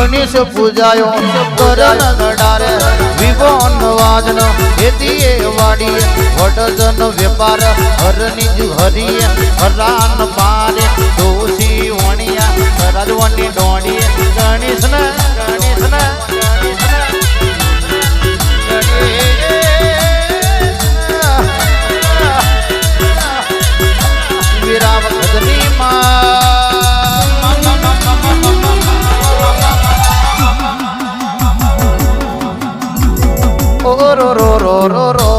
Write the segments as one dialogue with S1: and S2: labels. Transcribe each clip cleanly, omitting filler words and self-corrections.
S1: गणेश पूजायो करण गडारे विभोन वाजन हेतीये वाड़ी वडजन व्यापार हरनी जुहरी हरान पारे दोषी वणिया राजवनी डोड़ी गणेश न गणेश न विराम खदनी रो रो रो रो रो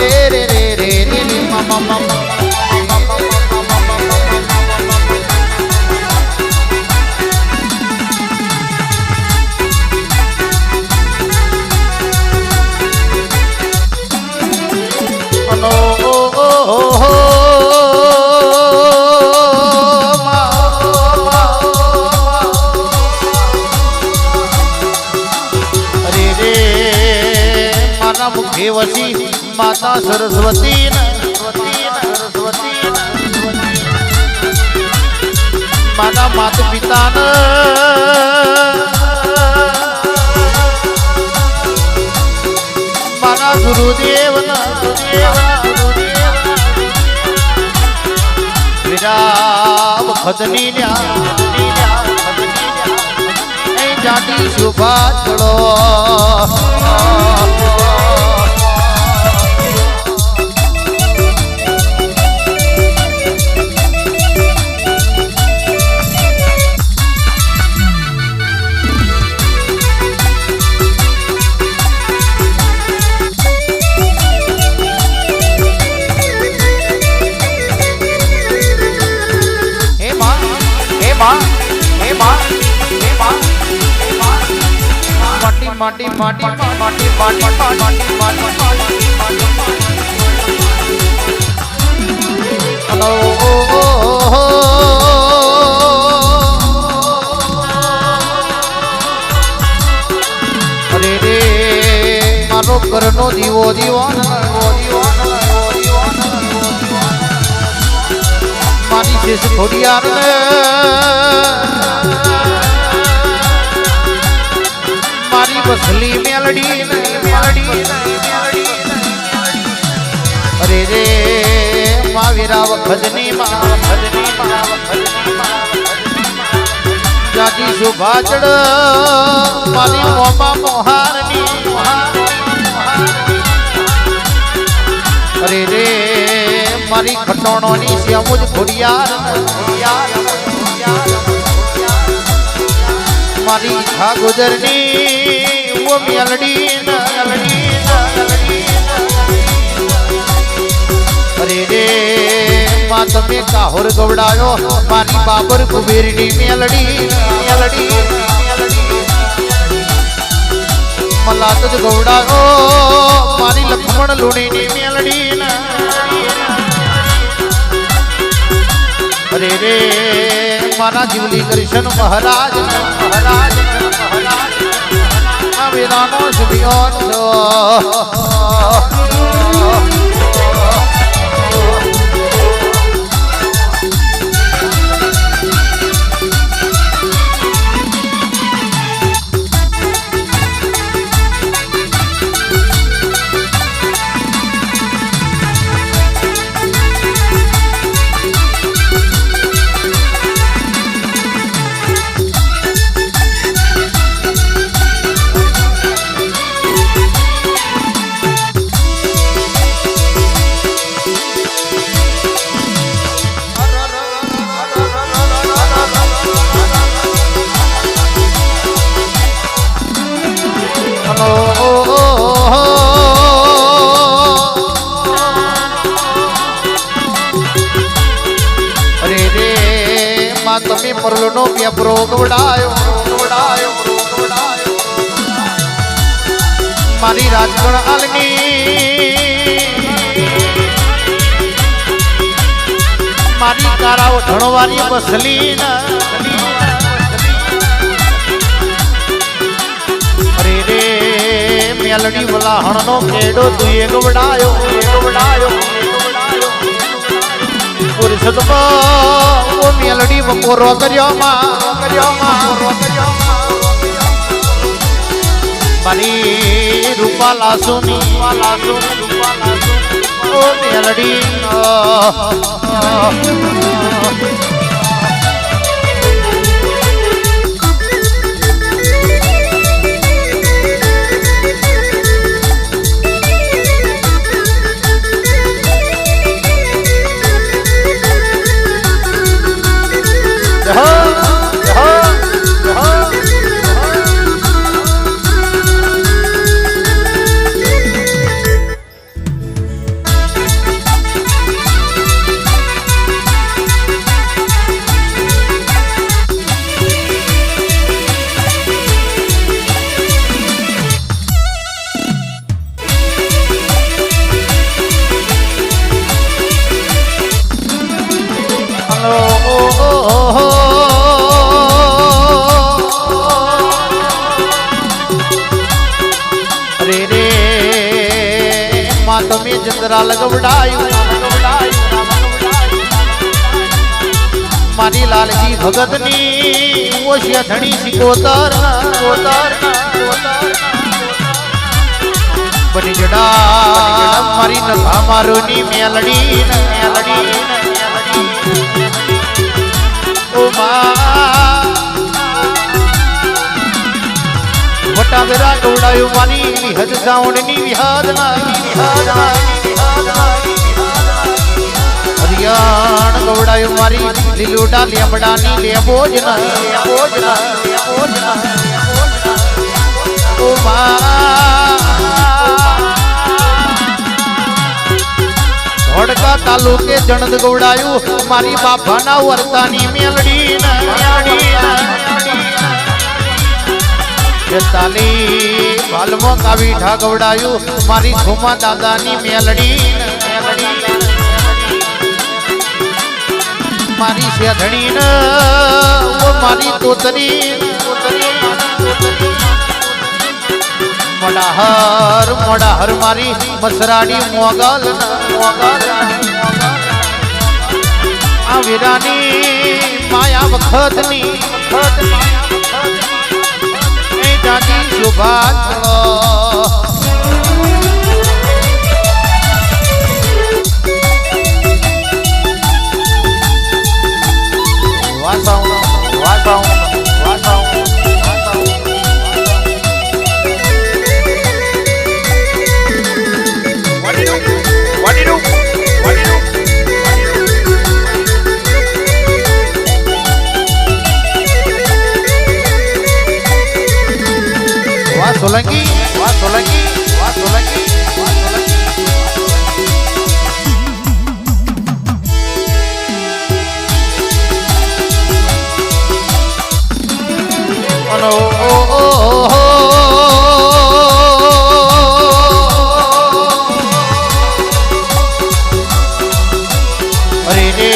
S1: रे रे रे रे रे मम मम मुखेवसी माता सरस्वती माता माता पिता माना गुरुदेव विराम खदनी जाती शुभा चलो माटी माटी माटी माटी हेलो अरे रे मारो करनो दीवो दीवान मारी शेष थोड़ी यार मारी बसली मेलडी अरे रे माँ विराव खजनी जाती सुभाचड़ मारी मोमा मोहारनी अरे रे मारी खटोणोनी श्यामुज घोड़ियार मारी इच्छा गुजरनी वो मेलडी अरे रे माँ तुम्हें काहुर गवड़ायो मारी बाबर कुबेरनी मेलडी मला तुझ गवड़ायो मारी लक्ष्मण लुणी मेलडी अरे रे मारा जीवली कृष्ण महाराज विरानो सुबियोन તમે પરલોનો પેપરો ગવડાયો મારી રાજગણ આલની મારી કારાઓ ધણવારી બસલી અરે રે મેલડી વલાહણનો કેડો તુએ ગવડાયો પુરુષોત્તમ ઓ મેલડી બપોરો કર્યો મારી રૂપાલા સુની ઓ મેલડી તમે ચંદ્રા લગવડાયું મારી લાલજી ભગતની ઓશિયા ધણી સિકોતર બની જડા મારી નથા મારોની મેલડી ઓ વટાદરા ગવડાયું મારી વિહદ સાવણની વિહાદના હરિયાણ ગવડાયું મારી લીલુડા લેબડાની લેબોજના ઓ ધોળકા તાલુકે જણદ ગવડાયું મારી બાપાના વર્તાની મેલડી તાલી બાલમો કાવી ઢાગવડાયું મારી ઘુમા દાદાની મેલડી મારી શેધણી મારી તોતરી મોડાહર મારી મસરાડી મોગલ આ વીરાની માયા વખતની જાતી શુભા સોલંકી અરે રે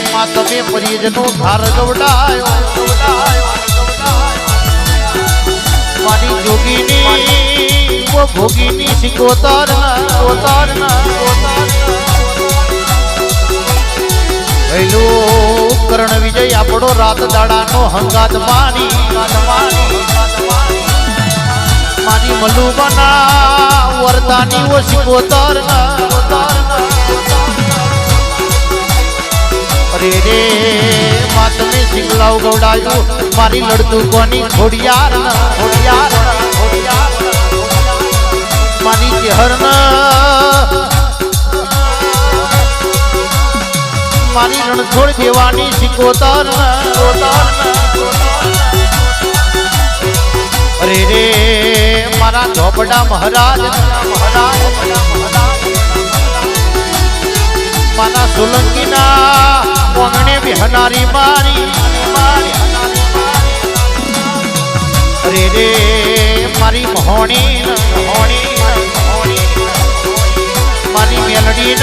S1: મા તમે પરિજનો ધાર ગવડાયો મારી જોગીની વો ભોગીની સિકોતર ભૈલો કરણ વિજય આપણો રાત દાડાનો હંગાત માની મારી મલુબના વરદાની વો સિકોતર અરે રે મા તમે સિંગલાવ ગવડાયું મારી લડતું કોની ઘોડિયાર મારી ચહેર મારી રણછોડ દેવાની સિકોતર અરે રે મારા ઝોપડા મહારાજ મારા સોલંકીના કોંગણે બિહનારી મારી અરે રે મારી મહોણી મારી મેલડી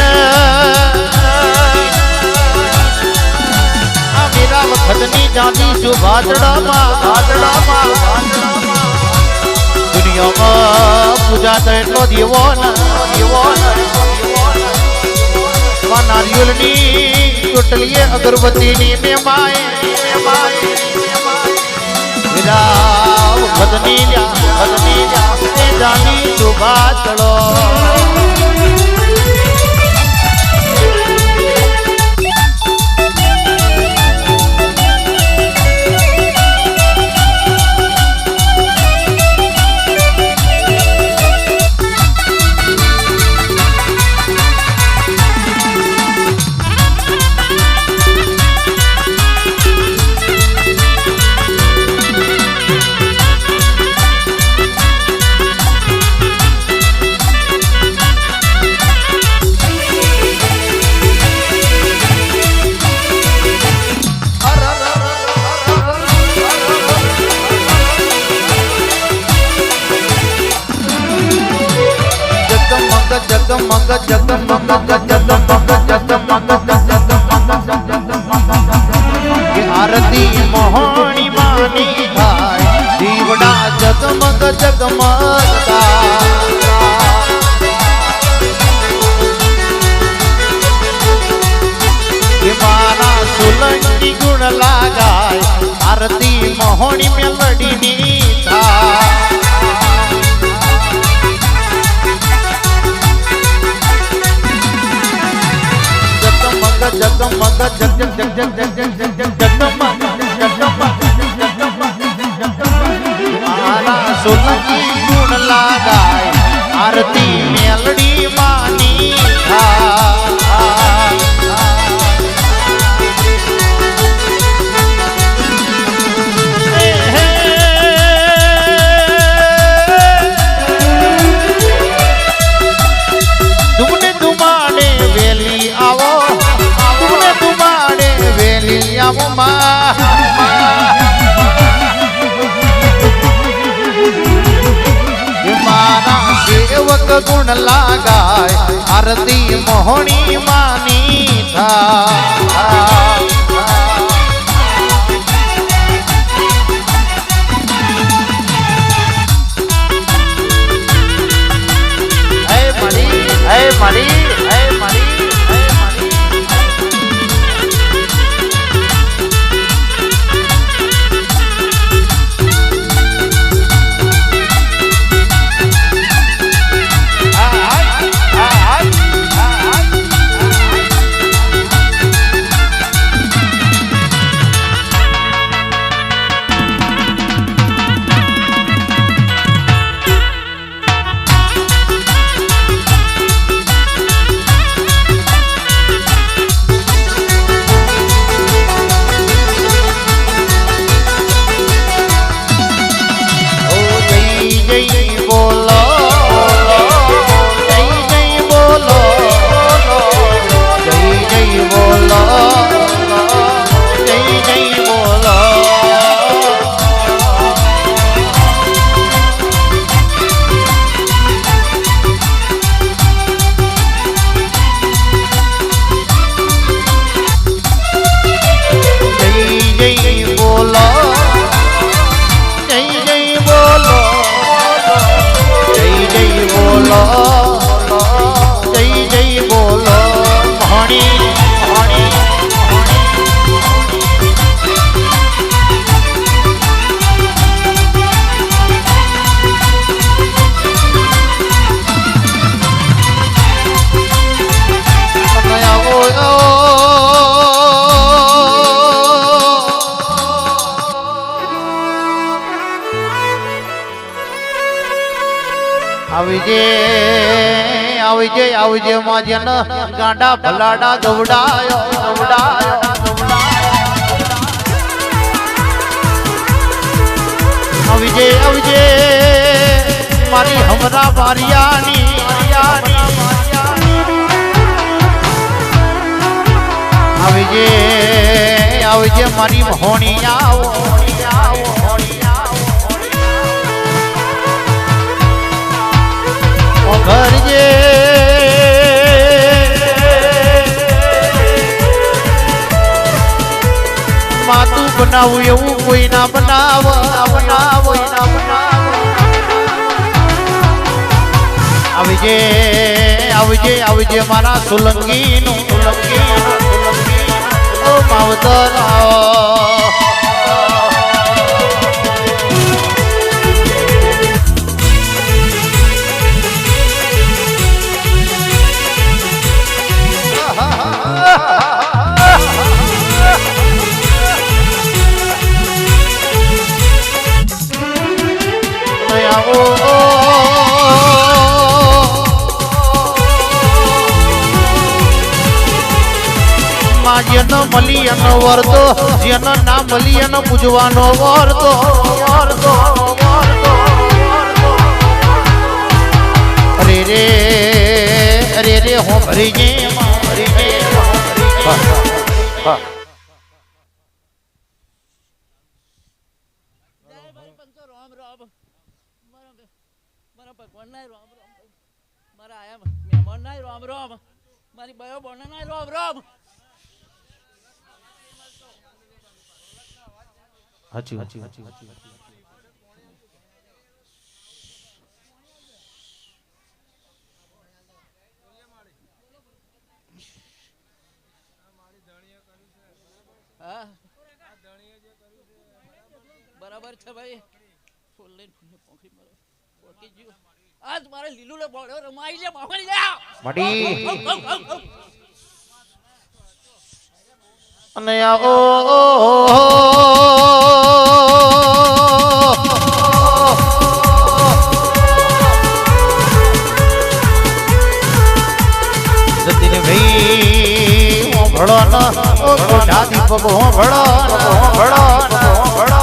S1: આ મેરા વખતની જાતી શુભાતડામાં દુનિયામાં પૂજા તો એટલો દેવો નારિયેળની ચોટલીએ અગરબત્તીની મેમાએ રાવ ખદની એ જાની શોભા ચડો આરતી મોહણી માની થાય દીવડા જગમગ જગમગતા મારા સુલંગી ગુણ લાગાય આરતી મોહણી મેલડીની થાય જગમગ મારા સોલંકી ગુણ લાગાય આરતી મેલડી માની તુમને તુમાડે વેલી આવો મારા સેવક ગુણ લાગાય આરતી મોહણી માની મારી આવજે માજન ગાંડા ભલાડા ગવડાયો આવજે મારી હમરા વારિયાની આવજે મારી મોહણી આવો ઘરજે માતું બનાવું એવું કોઈ ના બનાવ આવજે મારા સોલંકી નું દરાવો જેનો મળી એનો વર્તો જેનો ના મળી એનો પૂજવાનો વર્તો વર્તો વર્તો અરે રે અરે રે હો ભરી જે ભરી જે
S2: મારા આયા મહેમાન ના રામ રામ મારી બયો બોના ના રામ રામ
S1: હાચી હાચી હાચી
S2: હા બરાબર છે ભાઈ ફૂલ લઈને ફૂલ પોખી મારો પોકી ગયો આજ મારે લીલુ લે બોળ્યો રમાઈ લે મારી લે
S1: મડી અને આવો જતીને ભાઈ હો ભળો ન ઓ ગોઢા દીપક હો ભળો ભળો ભળો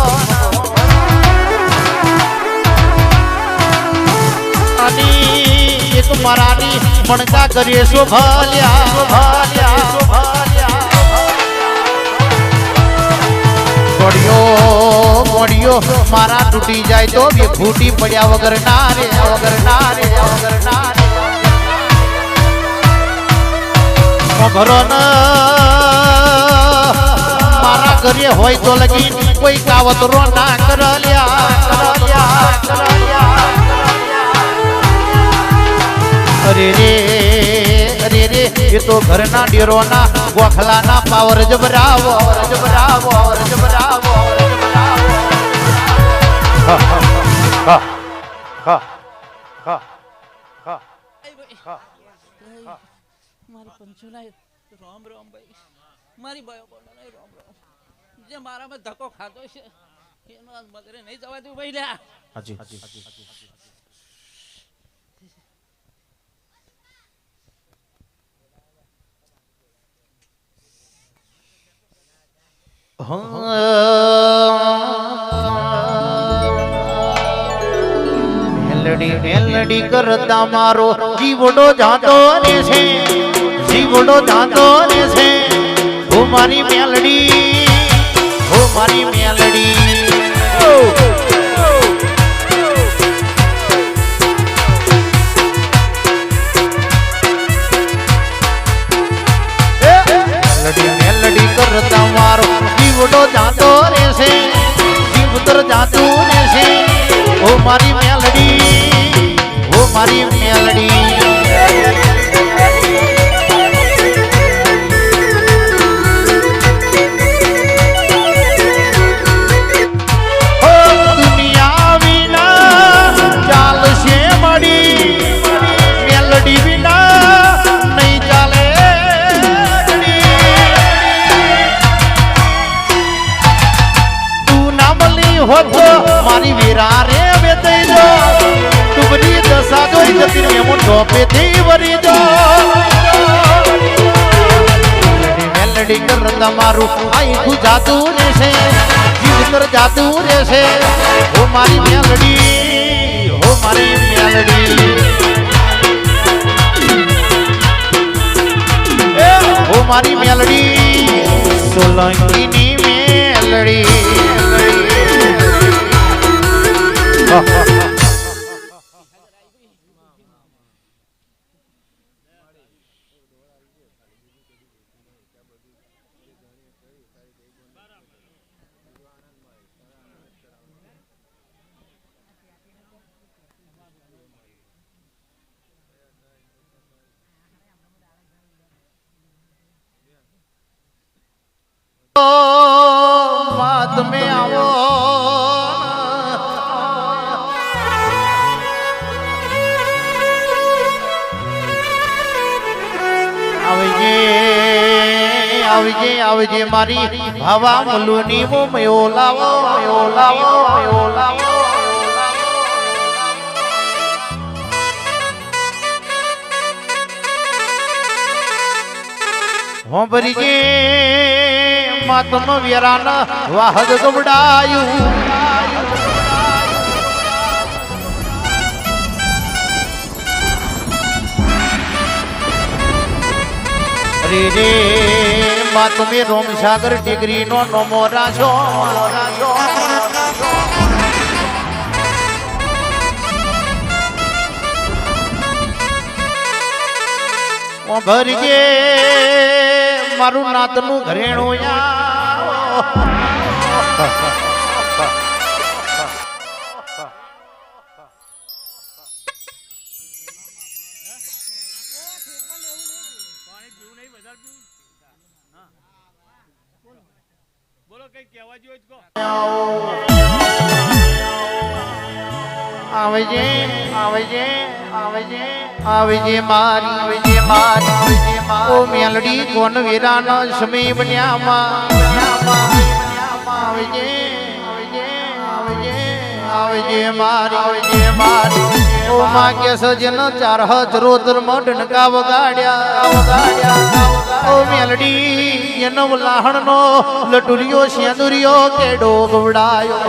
S1: આની એક મારાની મણકા કરીએ શોભાલ્યા ભાલ્યા ભાલ્યા ગોડિયો મારા તૂટી જાય તો બે ફૂટી પડ્યા વગર ના રે વગર ના રે વગર ના રે ભરો ન મારા ઘરે હોય તો લગી કોઈ કાવતરો ના કરલ્યા કરલ્યા કરલ્યા અરે રે અરે રે એ તો ઘરના ડેરોના ગોખલાના પાવર જબરાવો જબરાવો જબરાવો
S2: મારી પંચુના રામ રામ ભાઈ મારી બયો બોના રામ રામ જે મારામાં ધક્કો ખાધો છે એનો આજ મગરે નહીં જવા દઉં ભાઈ લ્યા
S1: હાજી મેલડી મેલડી કરતા મારો જીવડો જાતો ને છે જીવડો જાતો ને છે ઓ મારી મેલડી ઓ મારી મેલડી મેલડી કરતા મારો જીવડો જાતો રહેશે જીવતર જાતું રહેશે ઓ મારી મેલડી ઓ મારી મેલડી ઓ દુનિયા વિના ચાલશે મળી મેલડી વિના નહીં ચાલે હોતો મારી વીરા રે બેતઈ જો તુબડી દશા જોઈ જતી મેમો ટોપે થી વરી જો મેલડી કરતા મારું આઈ તું જાતું રહેશે જીવ કર જાતું રહેશે ઓ મારી મેલડી ઓ મારી મેલડી ઓ મારી મેલડી સોલંકીની મેલડી માં તમે આવો આવજે આવજે મારી હવા મલુની મો મયો લાવો મયો લાવો મયો લાવો હો ભરીજે માતમ વેરાન વાહદ ગબડાયું રે રે માં તમે રોમ સાગર ડિગ્રી નો નમો રાજો ભરજે મારું નાતનું ઘરેણું
S3: બોલો કઈ કહેવા જોઈએ તો
S1: આવજે આવજે આવજે આવજે મારી ઓ મેલડી કોન વીરાન સમી બન્યામાં આવજે આવજે આવજે આવજે મારી ઓ માં કે સજન ચાર હજરોતર મઢનકા વગાડ્યા ઓ મેલડી એનો લાહણ નો લટુરિયો સેંદુરિયો કેડો ગવડાયો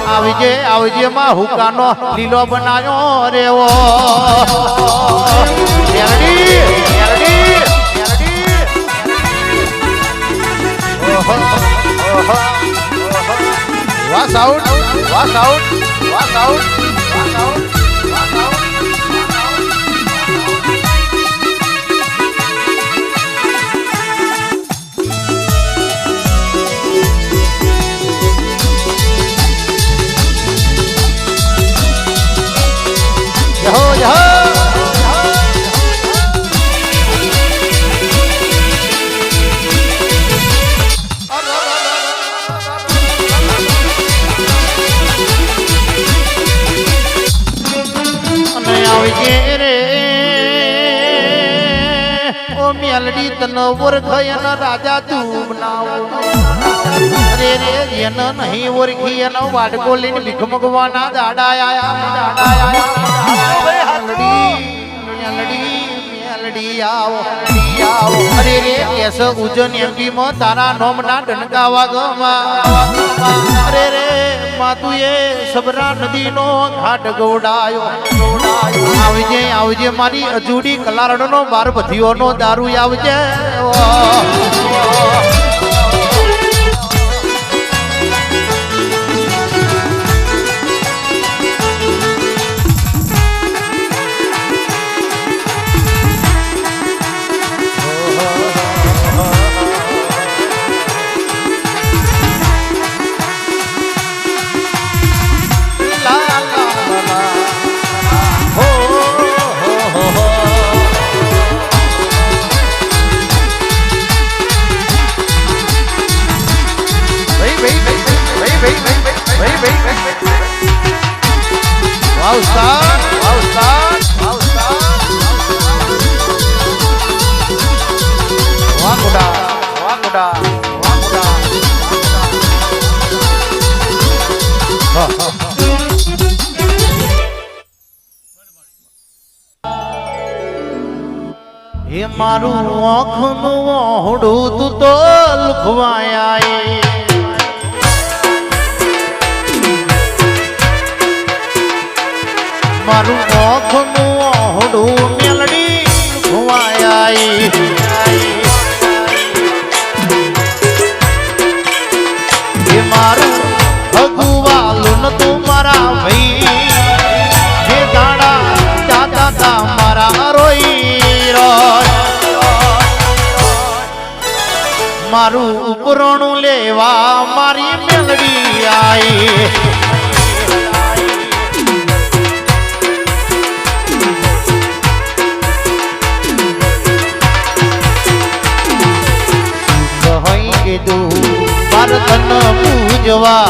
S1: આવજે આવજે માં હુકાનો લીલો બનાયો રેવો મેલડી મેલડી મેલડી ઓહો ઓહો વાસ આઉટ વાસ આઉટ વાસ આઉટ વાસ આઉટ વાસ આઉટ Yahoo, yahoo! મેલડી તનો ઓળખયન રાજા તું બનાવો રે રે એન નહીં ઓળખી એન વાડકો લઈને ભીખ મગવાના દાડા આયા મેલડી આવો અરે રે કેસ ઉજન એમકી મો તારા નોમ ના ડનકા વાગમાં અરે રે માતુએ સબરા નદી નો ઘાટ ગવડાયો આવજે આવજે મારી અજુડી કલારડ નો બાર બધીઓ નો દારૂ આવજે હે મારું આંખનું ઓહડું તું તો લુખવાયા મારું આંખનું ઓહડું મેલડી લુખવાયા હે મારું ભગવાલું તું મારા ભાઈ જે દાડા જાતા તા મારા રોઈ મારું ઉપરણું લેવા મારી મેલડી આઈ કીધું ભારતન પૂજવા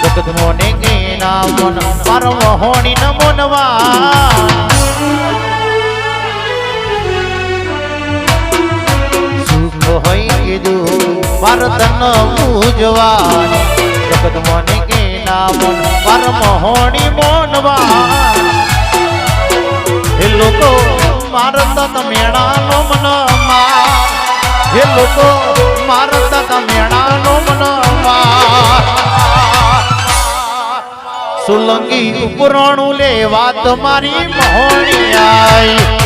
S1: જગતમોને કે નામન પરમ હોણી ન મોનવા સુખ હોય કીધું ભારતન પૂજવા જગતમોને કે નામન પરમ હોણી મોનવા એ લોકો મારતા મેળાનો મન માર એ લોકો મારતા મેળાનો મન માર સુલંગી ઉપરાણું લેવા તમારી મોહણી આઈ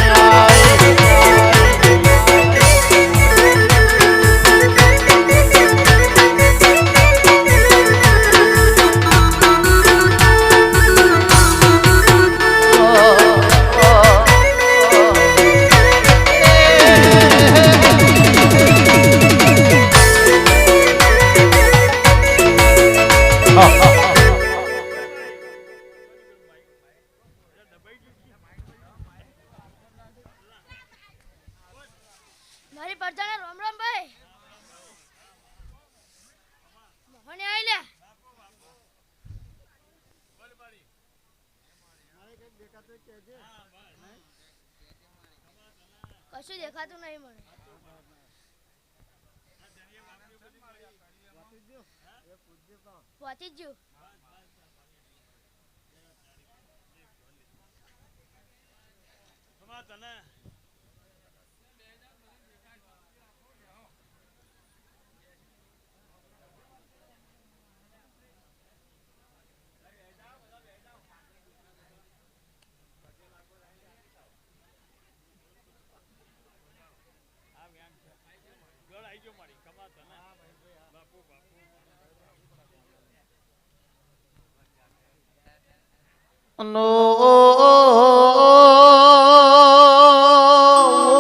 S3: મારી પરજાને રામ રામ ભાઈ મોહને આઈલે કશું દેખાતું નહીં મને પહોંચી જ ગયું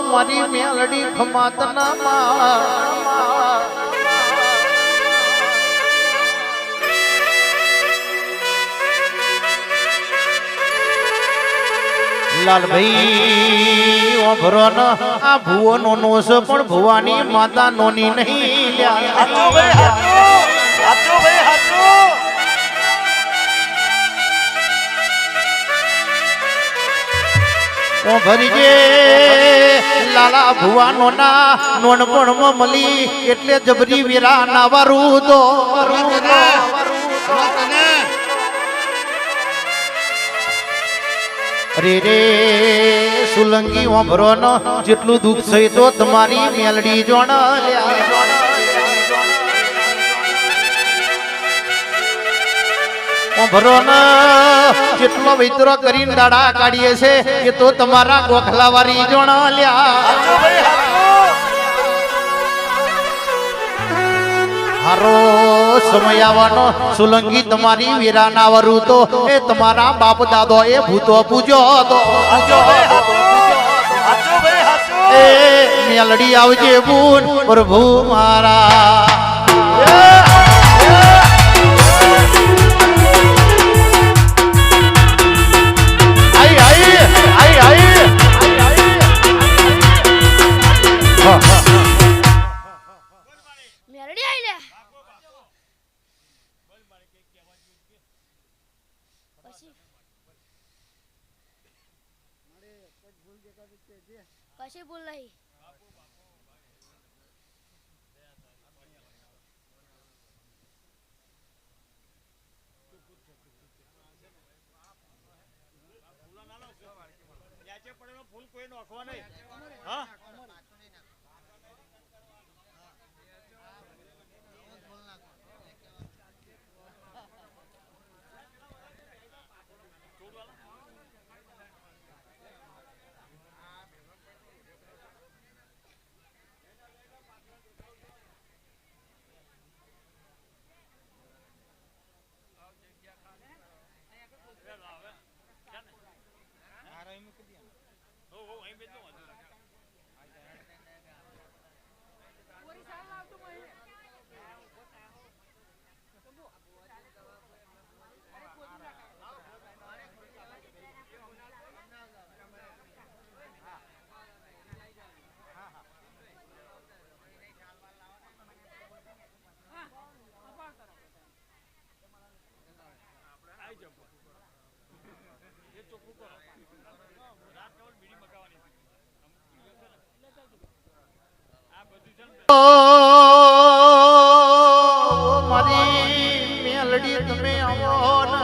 S1: મારી મેલડી ખમાતના માં લાલભાઈ ઓભરો ન આ ભુવો નો નોસ પણ ભુવાની માતા નોની નહીં ભરીજે લાલા ભુવાનો ના નોનપણમાં મળી એટલે જબરી વીરા ના વારું તો અરે રે સુલંગી ઓભરો ન જેટલું દુઃખ થઈ તો તમારી મેલડી જોણ ઓભરો ન જેટલો વિતરો કરીને દાડા કાઢીએ છે એ તો તમારા ગોખલા વાળી જોણ લ્યા હારો સમય આવવાનો સુલંગી તમારી વીરાના વરુ તો એ તમારા બાપ દાદો એ ભૂતો પૂજો તો એ મેલડી આવજે બુન પ્રભુ મારા
S3: મેરડી આઈલે કશી ભૂલ નહીં
S4: ફૂલ કોઈ નોખવા નહીં હા અહીં મૂકી દે. હો અહીં બેસો.
S1: ઓ મારી મેલડી તમે આવો ને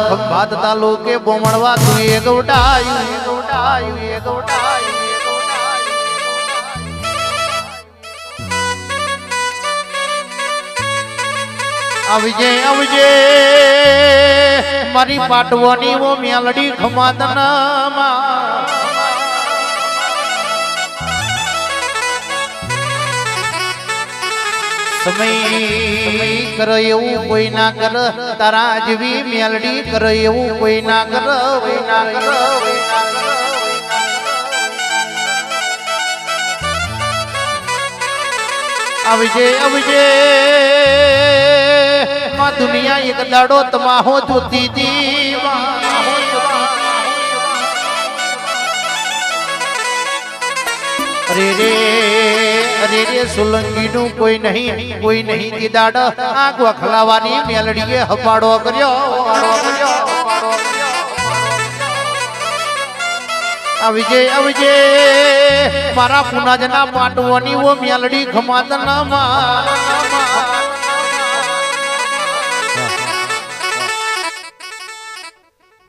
S1: ખંભાત તાલુકે બોમણવા તું એક ઉડાયું એક ઉડાયું એક ઉડાયું એક ઉડાયું આવજે આવજે મારી પાટવાની ઓ મેલડી ખમાદનમાં સમય કરે એવું કોઈ ના કર તારા જેવી મેલડી કરે એવું કોઈ ના કર કોઈ ના કર આવજે આવજે માં દુનિયા એક દાડો તમાહો જોતી જીવા અરે રે અરે રે સોલંકી નું કોઈ નહીં તી દાડા આંખ વખલાવાની મેલડીએ હપાડો કર્યો આવજે આવજે મારા પુનાજના પાટવાની ઓ મેલડી ખમાતનામાં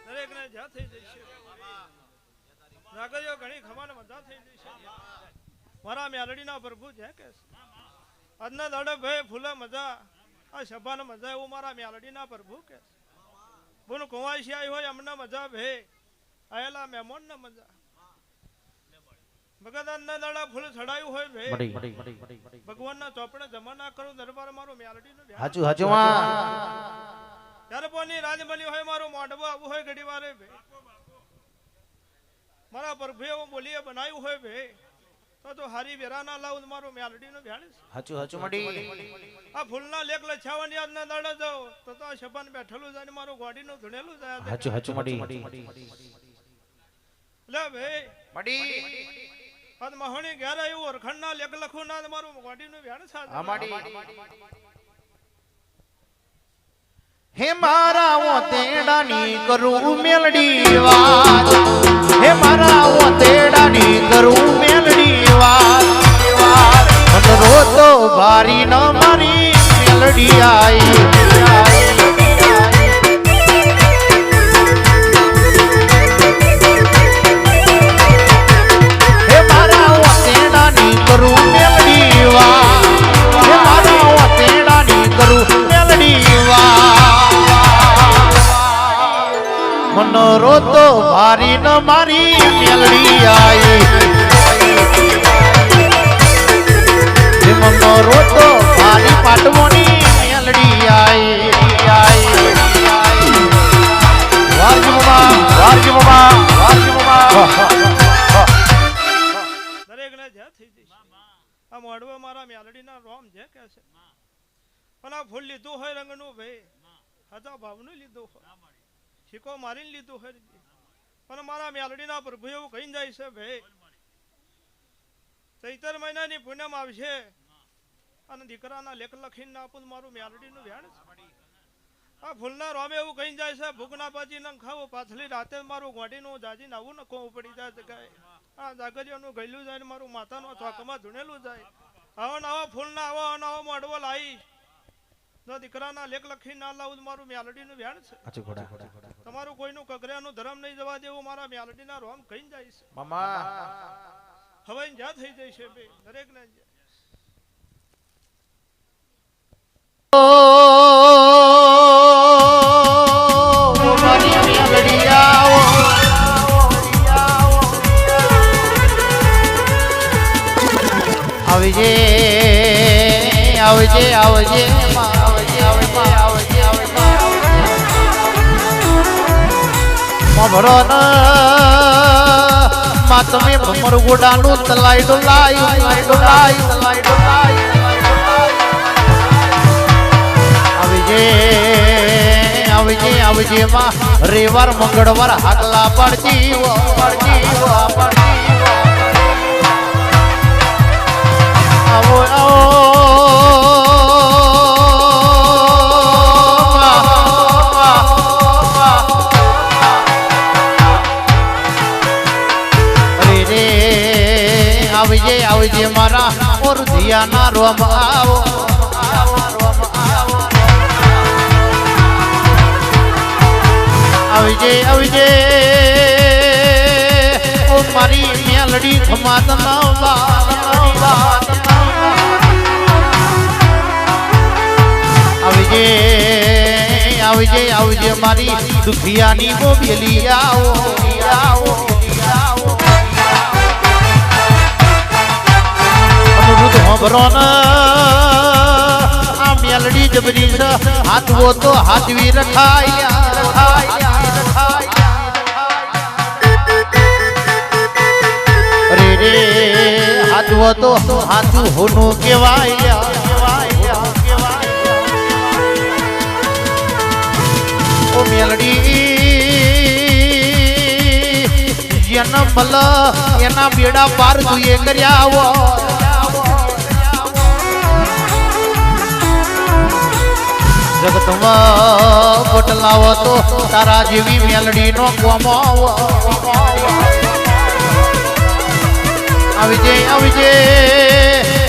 S4: દરેકને જ્યાં થઈ જશે નાગરિયો ઘણી ખમાને મજા થઈ જશે મારા મેલડીના પ્રભુ છે કે આજના દાડે ભાઈ ફૂલે મજા આ સભાને મજા એવું મારા મેલડીના પ્રભુ કે બોલ કુંવાસી આવી હોય અમને મજા ભે આયેલા મહેમાન ને મજા ભગવાનના દાડા ફૂલ ચડાયું હોય ભે ભગવાનના ચોપડે જમા ના કરું દરબાર મારો મેલડીનો
S1: હાચું હાચું માં
S4: ત્યારે પોની રાજ બની હોય મારો મોઢવો આવું હોય ઘડી વારે ભે મારા પ્રભુ એવું બોલીએ બનાવ્યું હોય ભે તો હારી વેરા ના લાવું મારું મેલડીનો ભ્યાણીશ
S1: હાચું હાચું મડી
S4: આ ફૂલના લેખ લછાવાની યાદના દાડા જાવ તો આ શબાન બેઠેલું જાય મારું ગોડીનું ધૂણેલું જાય
S1: હાચું હાચું મડી
S4: લે ભાઈ
S1: મડી
S4: આજ મહોણી ઘેર આવ્યું ઓરખંડના લેખ લખું ના મારું ગોડીનું ભ્યાણીશ
S1: આ મડી હે મારા ઓ તેડાની કરું મેલડી વાત હે મારા ઓ તેડાની કરું મેલડી વાત મન રોતો ભારી ન મારી મેલડી આઈ હે મારા ઓ તેડાની કરું મેલડી વાત હે મારા ઓ તેડાની કરું મેલડી વાત મન રોતો ભારી ન મારી મેલડી આઈ મન રોતો ભારી પાટવોની મેલડી આઈ વારજી બાબા
S4: દરેક ને જ્યાં થઈ જશે આ મોઢવો મારા મેલડીના રોમ જે કે છે પણ આ ફૂલ લીધું હોય રંગનું ભાઈ હજા ભાવનું લીધું હોય શીકો મારીને લીધું હોય પણ મારા મેલડીના પ્રભુ એવું કહી જાય છે ભાઈ ચૈતર મહિનાની પૂનમ આવશે અને દીકરાના લેખ લખીને આપું મારું મેલડીનું વ્યાણ છે આ ફૂલના રોમે એવું કહી જાય છે ભૂખના પાછી ન ખાવું પાછલી રાતે મારું ગોડીનું જાજીને આવું ન કોવું પડી જાય જગાય આ જાગરિયાનું ગયેલું જાય ને મારું માતાનું ચોકમાં ધૂણેલું જાય આવો નવા ફૂલના આવો નવો મોડવો લાવી જો દીકરાના લેખ લખી ના લાવું મારું મેલડીનું વ્યાણ છે તમારું કોઈનું કગરિયાનું ધર્મ નહીં જવા દેવું મારા મેલડીના રોમ કહી જાય છે
S1: મામા
S4: હવે જ્યાં થઈ જાય છે બે દરેક ને
S1: આવજે આવજે આવજે ભરો ન માં તમે ભમર ગોડાનું તલાઈ ડોલાયું આવજે આવજે માં રવિવાર મંગળવાર હાકલા પડજી આવો આવો આવજે મારા ઓર ધિયાના રોમ આવો આવજે ઓ મારી મેલડી ખમાત આવજે મારી દુખિયાની બોબેલી આવો અમૃત હોબરો ન આ મેલડી જબરી છે હાથવો તો હાથવી રખાય રે હાથવો તો હાથું હોનું કેવાય ઓ મેલડી જન્મ મલ એના બેડા પાર તુએ કર્યા આવો જગતમાં બટલાવો તો તારા જેવી મેલડી નો કોમો આવજે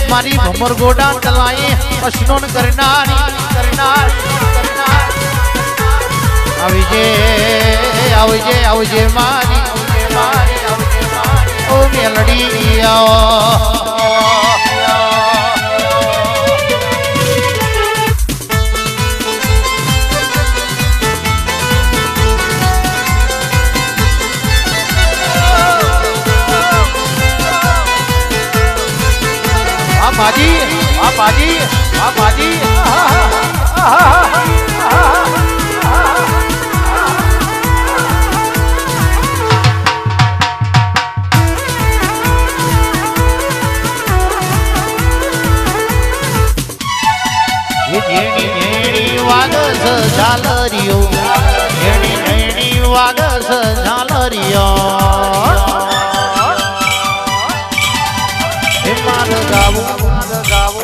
S1: મારી ભમર ગોડા ચલાય અશનોન કરનારી આવજે મારી ઓ મેલડી બાજી વાગસ ઝાલરિયો ઝેણી વાગસ ઝાલરિયો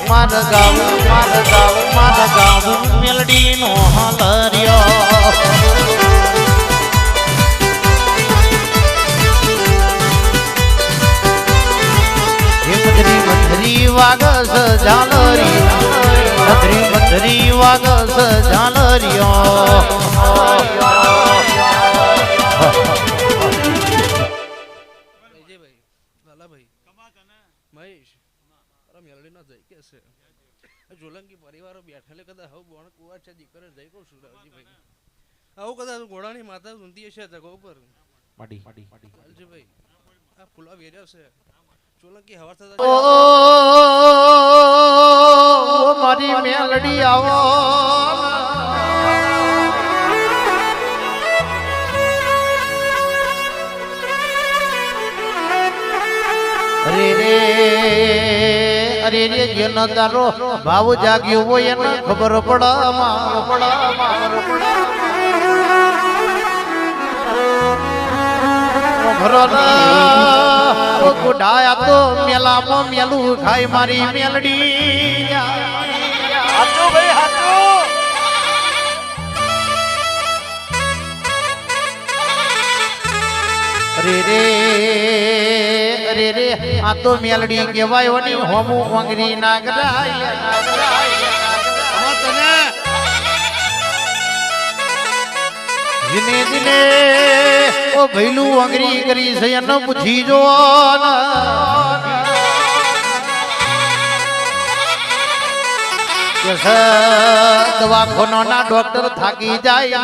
S1: માર ગાવું મેલડી નો હાલરિયો મધરી વાગસ ઝાલરી મધરી વાગસ ઝાલરિયો
S5: જોલંગી પરિવારો બેઠેલે કદાચ હવે બોણ કુવા છે દીકરે જઈ કહું છું ભાઈ આવું કદાચ ઘોડાની માતા ઊંધી છે જગો ઉપર ભાઈ આ ફૂલા વેર્યા છે જોલંગી હવા થતા
S1: ઓ મારી મેલડી આવો અરે રે જેનો તારો ભાવ જાગ્યો હોય એને ખબર પડાયા તો મેલામાં મેલું ખાય મારી મેલડી અરે રે આ તો મેલડી કેવાય વની હોમુ વાંગરી નાગરાય દિને ઓ ભૈલું વાંગરી કરી છે ન પૂછી જો દવાખાનો ના ડોક્ટર થાકી જાય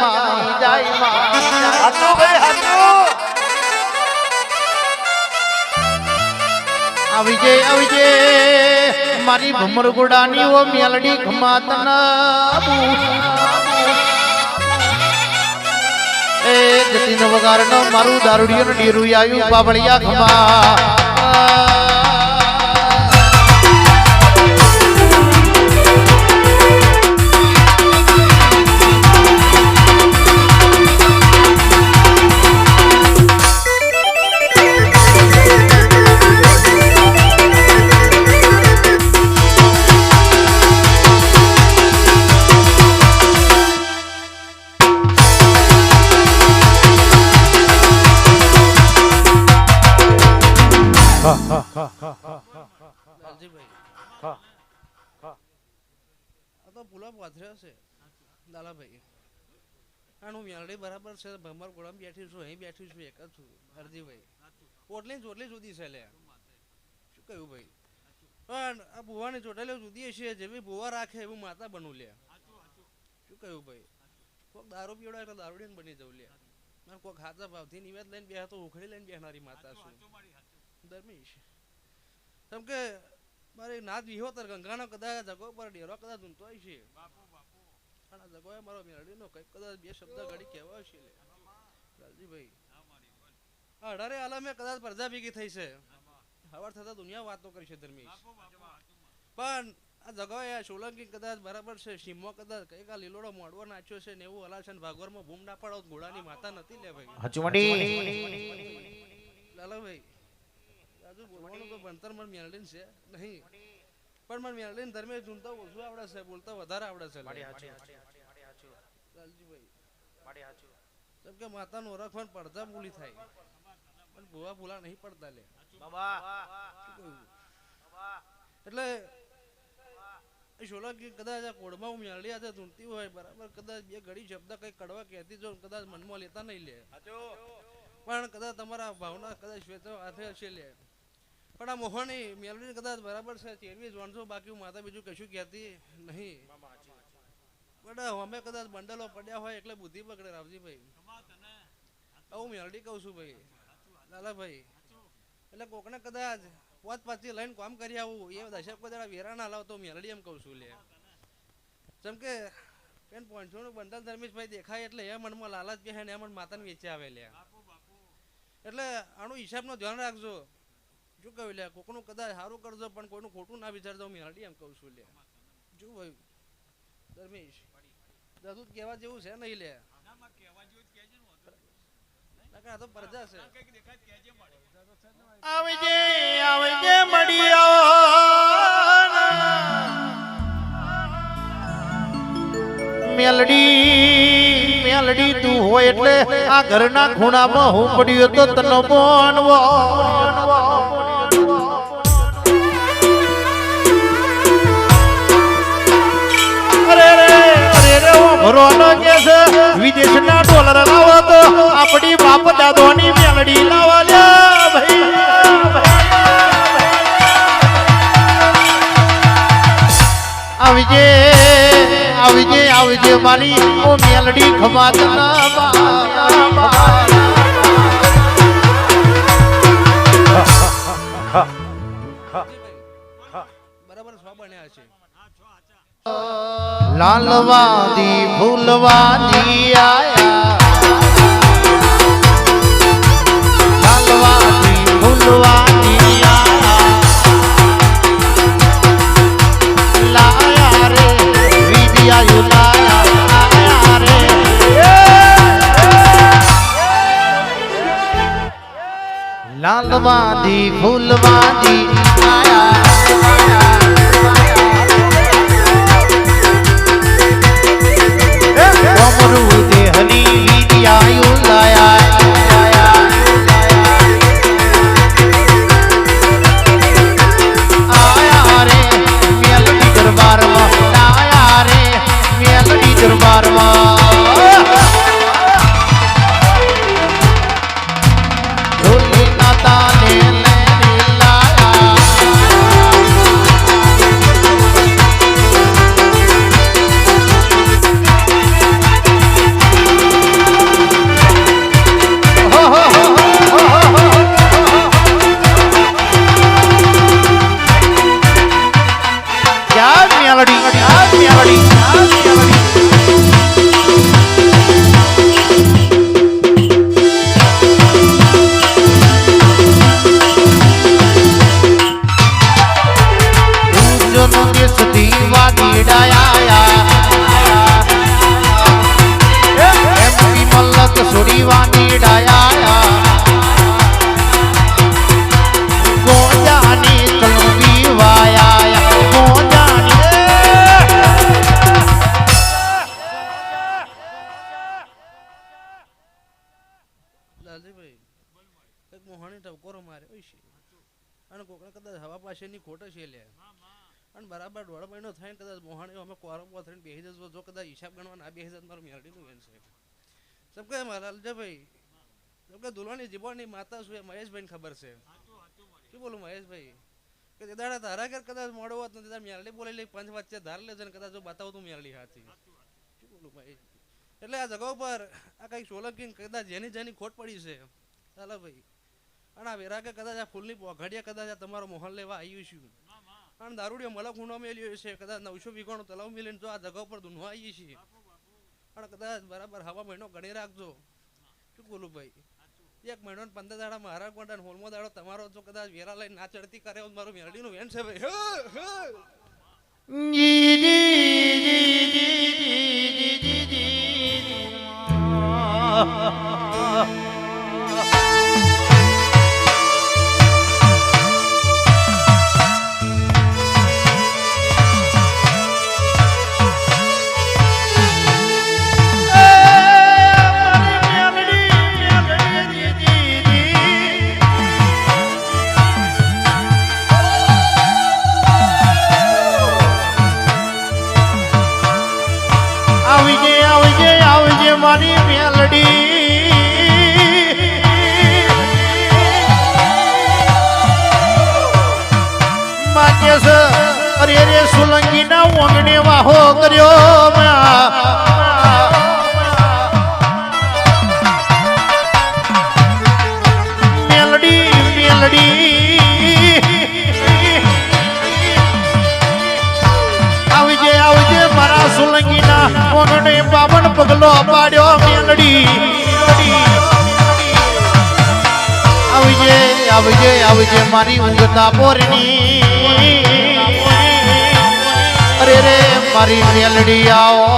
S1: આવજે મારી ભમર ગુડાની ઓ મેલડી ખમાત એ જતીન વગાર નો મારું દારૂડિયો ડીરું આયુ બાબળિયા ખમા
S5: પાથર્યો છે લાલાભાઈ આનું મેલડી બરાબર છે ભમર ગોળામાં બેઠી છું અહીં બેઠી છું એક જ છું હરજીભાઈ ઓટલી જુદી છે લે શું કહ્યું ભાઈ પણ આ ભુવાની ચોટાલીઓ જુદી છે જેવી ભુવા રાખે એવું માતા બનવું લે શું કહ્યું ભાઈ કોઈક દારૂ પીવડાય એટલે દારૂડીને બની જવું લે મારે કોઈક હાથા ભાવથી નિવેદ લઈને બે તો ઉખડી લઈને બેહનારી માતા છું ધર્મીશ કેમ કે મારી નાત વિહોતર ગંગાનો કદાચ જગો પર ડેરો કદાચ ઊંતો છે પણ આ જગોએ મારો મેળડીનો કંઈક કદાચ બે શબ્દ ઘડી કહેવાય છે લાલજીભાઈ આ 18 આલમે કદાચ પ્રજા ભેગી થઈ છે હવાર થતા દુનિયા વાતો કરી છે ધર્મીશ પણ આ જગોએ સોલંકી કદાચ બરાબર છે સીમો કદાચ કઈક આ લીલોડો મોડવો નાચ્યો છે ને એવું હલાશન ભાગવરમાં બૂમ ના પાડો ઘોડાની માતા નથી લે ભાઈ
S1: હચુમડી
S5: લાલાભાઈ રાજુ બોલવાનું તો ભણતર મને મેળડીન છે નહીં પણ મને મેળડીન ધર્મે ઝૂમતા ઓછું આવડે છે બોલતા વધારે આવડે છે લાલજીભાઈ જેમ કે માતાનું ઓળખવાનું પડતા ભૂલી થાય પણ ભૂલા નહીં પડતા લે એટલે સોલંકી કદાચ આ કોડમાં હું મેળડી આજે ધૂમતી હોય બરાબર કદાચ બે ઘડી શબ્દ કઈ કડવા કહેતી જો કદાચ મનમાં લેતા નહીં લે પણ કદાચ તમારા ભાવના કદાચ શ્વેતો હાથે હશે લે પણ આ મોહની મેલડી કદાચ બરાબર છે ચેરવી જોણજો બાકી હું માતા બીજું કશું કહેતી નહીં પણ અમે કદાચ બંડલો પડ્યા હોય એટલે બુદ્ધિ પકડે રાવજીભાઈ હું મેલડી કહું છું ભાઈ લાલાભાઈ એટલે કોકને કદાચ પોત પાછી લઈને કામ કરી આવું એ દશક બધા વેરા ના લાવતો મેલડી એમ કહું છું લે જેમ કે પેન પોઈન્ટનું બંડલ ધર્મેશભાઈ દેખાય એટલે એ મનમાં લાલચ બે ને એ મન માતાને વેચે આવે લે એટલે આનું હિસાબનો ધ્યાન રાખજો શું કહ્યું લે કોકનું કદાચ સારું કરજો પણ કોઈનું ખોટું ના વિચારજો મેલડી એમ કહું છું લે શું ભાઈ ધર્મેશ દસું કહેવા જેવું છે નહીં લે આ તો પ્રજા છે
S1: આવજે મળ્યા મેલડી તું હોય એટલે આ ઘરના ખૂણામાં હું પડ્યો તો તનો બોનવો વિદેશના ડોલર લાવો તો આપણી બાપ દાદોની મેલડી લાવા લે ભાઈ આવજે મારી ઓ મેલડી ખમાત
S5: બરાબર સ્વ બન્યા છે
S1: લાલવાદી ફૂલવાદી આયા લાલવાદી ફૂલવાદી આયા લાયા રે વિદ્યાયુ લાયા આયા રે લાલવાદી ફૂલવાદી આયા
S5: મોહાણી ટકોરો માર્યો છે અને કોકને કદાચ હવા પાસેની ખોટ છે લે અને બરાબર 1.5 મહિનો થાય ને કદાચ મોહાણી અમે કોરમમાં થઈને બેસી જશો જો કદાચ હિસાબ ગણવા ના બેસી જાય મારું મેરડીનું વેન છે સબ કે મારા લાલજાભાઈ સબ કે દુલ્હાની જીવનની માતા શું એ મહેશભાઈને ખબર છે શું બોલું મહેશભાઈ કે તે દાડા તારા ઘેર કદાચ મોડો હોત ને તે મેરડી બોલી લઈ પંચ વચ્ચે ધાર લેજે ને કદાચ જો બતાવું તું મેરડી હાથી શું બોલું મહેશ એટલે આ જગા ઉપર આ કઈ સોલંકી કદાચ જેની ખોટ પડી છે ચાલો ભાઈ અને આ વેરા કે કદાચ આ ફૂલની પોઘડિયા કદાચ આ તમારો મોહન લેવા આવ્યું છું અને દારૂડિયો મલક ઊંડો મેલ્યો છે કદાચ 900 વીઘાનું તલાવ મેલીને જો આ જગા ઉપર ધૂનવા આવી છીએ અને કદાચ બરાબર હવા મહિનો ગણી રાખજો શું બોલું ભાઈ 1 મહિનો 15 દાડા મારા કોટા હોલમો દાડો તમારો જો કદાચ વેરા લઈને ના ચડતી કરે મારું મેરડીનું વેન છે ભાઈ
S1: જી જી જી જી જી જી મારી મેલડી માકેશ અરે રે સોલંકી ના ઓંગણે વાહો કર્યો મેલડી મેલડી આવજે મારા સોલંકી ના ઓંગણે બાવન પગલો પાડ્યો મેલડી આવજે મારી ઊંઘતા પોરની અરે રે મારી મેલડી આવો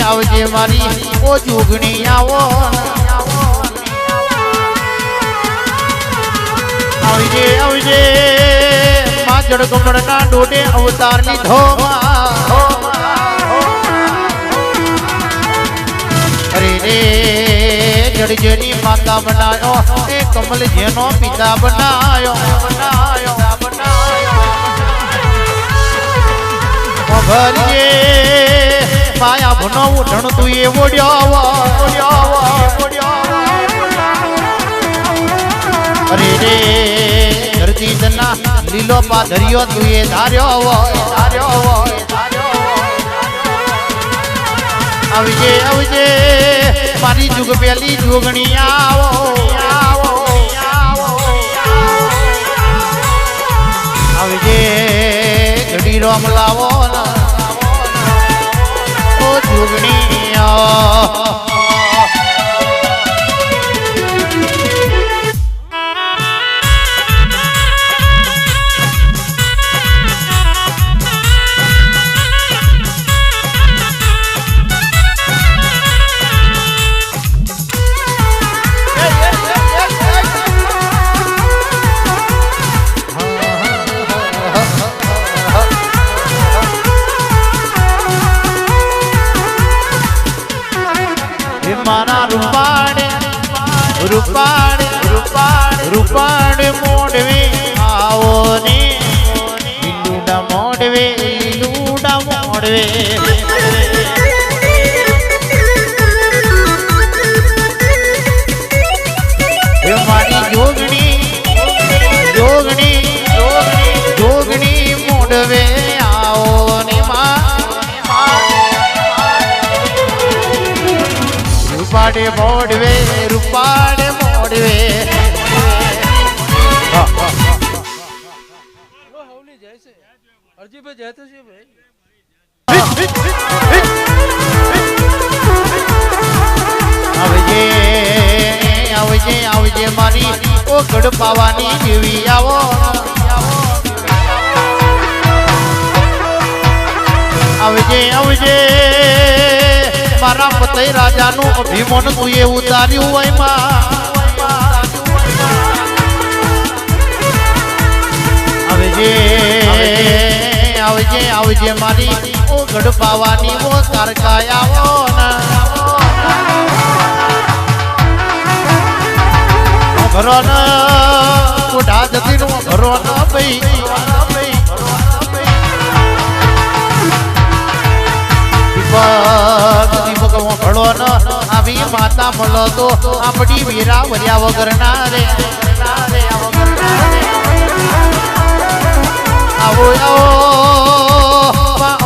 S1: આવજે મારી ઓ જુગણી આવો આવજે માજડ કમળના ડોડે અવતાર લીધો અરે રે જડજની માતા બનાયો એ કમલ જેનો પિતા બનાયો ભરીએ માયા ભનો ઉઠણ તું એ ઓડ્યો અરે રે ધરતીના લીલો પાધરિયો તું એ ધાર્યો આવજે મારી જુગ પેલી જોગણી આવો આવજે ઘડી રોમ લાવો ઓ જોગણી મારા રૂપાડે રૂપાડે રૂપાડે રૂપાડે મોડવે આવો ને લીલુડા મોડવે લીલુડા મોડવે એ મારી જોગણી જોગણી જોગણી મોડવે આવો ને રૂપાડે મોડવે રૂપાડે મોડવે
S5: લો હવલી જાય છે અરજીભાઈ જાય તો છે ભાઈ
S1: આવજે આવજે આવજે મારી ઓગડ પાવાની જેવી આવો આવજે આવજે મારા પતય રાજાનું અભિમાન તું એ ઉતાર્યું હોય માં આવજે આવજે આવજે મારી ઓગડ પાવાની ઓ તારકા આવો ના ઘરો ન બુઢા જતી નું ઘરો ન ભાઈ દીપક ઘડો ન આવી માતા મળો તો આપડી વીરા વર્યા વગર ના રે આવો આવો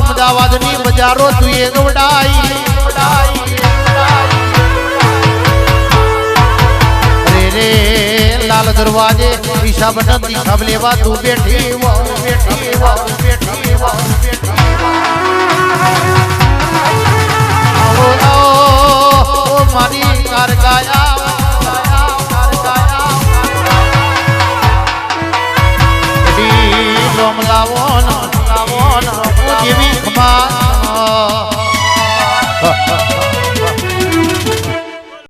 S1: અમદાવાદ ની બજારો તું એ ગવડાઈ લાલ દરવાજે હિસાબ નથી હિસાબ લેવા તું બેઠી બેઠી બેઠી